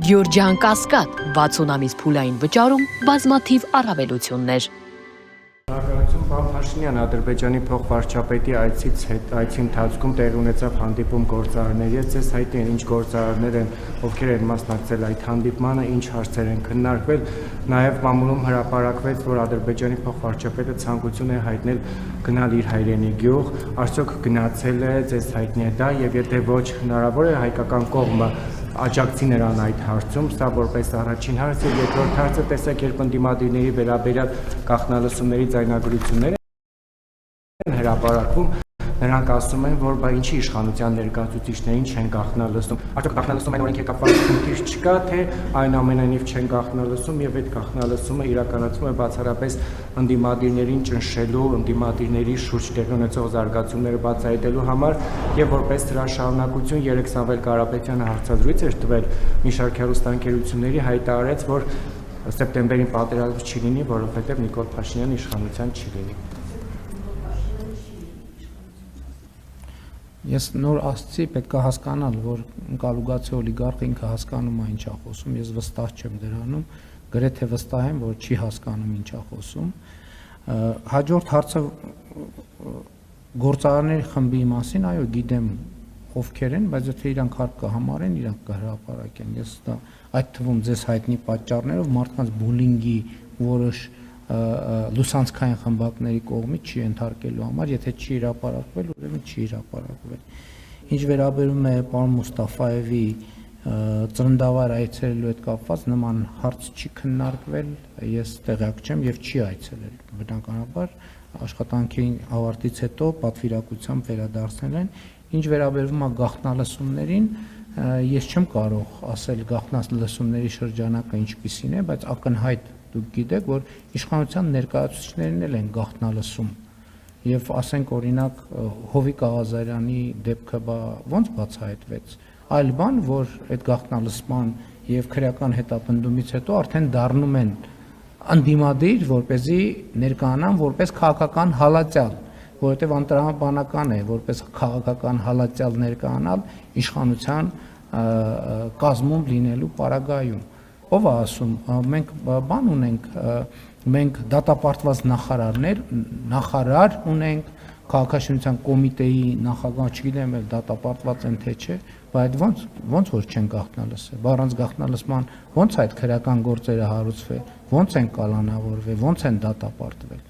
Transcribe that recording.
Գյորջյան Կասկադ 60 ամիս փուլային վճարում բազմաթիվ առավելություններ։ Շնորհակալություն պարոն Փաշինյան, Ադրբեջանի փոխվարչապետի այցի ընթացքում տեղի ունեցավ հանդիպում գործարարների հետ, ձեզ հայտնի է ինչ գործարարներ են, ովքեր են մասնակցել այդ հանդիպմանը, ինչ հարցեր են քննարկվել, նաև մամուլում հրապարակվեց, որ Ադրբեջանի փոխվարչապետը ցանկություն է հայտնել գնալ իր հայրենի գյուղ, արդյոք գնացել է, ձեզ հայտնի է դա, եւ եթե ոչ, հնարավոր է հայկական կողմը աջակցի նրան այդ հարցում, սա որպես առաջին հարց է, երկրորդ հարցը տեսեք, երբ ընդդիմադիրների վերաբերյալ գաղտնալսումների ձայնագրություններ են հրապարակվում, նրանք ասում են, որ բա ինչի իշխանության ներկայացուցիչներին չեն գաղտնալսում, արդյոք գաղտնալսում են օրենքի կապված խնդիր չկա, թե այնուամենայնիվ չեն գաղտնալսում եւ այդ գաղտնալսումը իրականացվում է բացառապես ընդդիմադիրներին ճնշելու, ընդդիմադիրների շուրջ տեղի ունեցող զարգացումները բացահայտելու համար եւ որպես դրա շարունակություն 3 Սամվել Կարապետյանը հարցազրույց էր տվել մի շարք հեռուստաընկերությունների, հայտարարեց, որ սեպտեմբերին պատերազմ չի լինի, որովհետեւ Նիկոլ Փաշինյանը իշխանության չի լինի։ Ես նոր ասացի, պետք է հասկանալ, որ կալուգացի օլիգարխը ինքը հասկանում է ինչ է խոսում, ես վստահ չեմ դրանում, գրեթե վստահ եմ, որ չի հասկանում ինչ է խոսում։ Հաջորդ հարցը գործարարների խմբի մասին, այո, գիտեմ ովքեր են, բայց եթե իրանք հարկ կհամարեն, իրանք կհրապարակեն։ Ես դա այդ թվում ձեզ հայտնի պատճառներով մարդկանց բուլինգի որոշ լուսանցքային խմբակների կողմից չի ենթարկելու համար, եթե չի հրապարակվել, ուրեմն չի հրապարակվել։ Ինչ վերաբերում է պարոն Մուստաֆաևի ծննդավայր այցելելու հետ կապված, նման հարց չի քննարկվել, ես տեղյակ չեմ եւ չի այցելել։ Բնականաբար աշխատանքի ավարտից հետո պատվիրակությամբ վերադարձնել են։ Ինչ վերաբերում է գաղտնալսումներին, ես չեմ կարող ասել գաղտնալսումների շրջանակը ինչպիսին է, բայց ակնհայտ դուք գիտեք, որ իշխանության ներկայացուցիչներն էլ են գաղտնալսում եւ ասենք օրինակ Հովիկ Աղազարյանի դեպքը ոնց բացահայտվեց, այլ բան, որ այդ գաղտնալսման եւ քրեական հետապնդումից հետո արդեն դառնում են անդիմադիր, որպեսզի ներկայանան որպես քաղաքական հալածյալ, որովհետեւ անտրամաբանական է որպես քաղաքական հալածյալ ներկայանալ իշխանության կազմում լինելու պարագայում։ Ով է ասում, մենք բան ունենք, մենք դատապարտված նախարար ունենք, քաղաքաշինության կոմիտեի նախագահ, չգիտեմ էլ դատապարտված են թե չէ, բայց ոնց որ չեն գաղտնալսել, առանց գաղտնալսման ոնց այդ քրեական գործերը հարուցվել, ոնց են կալանավորվել, ոնց են դատապարտվել։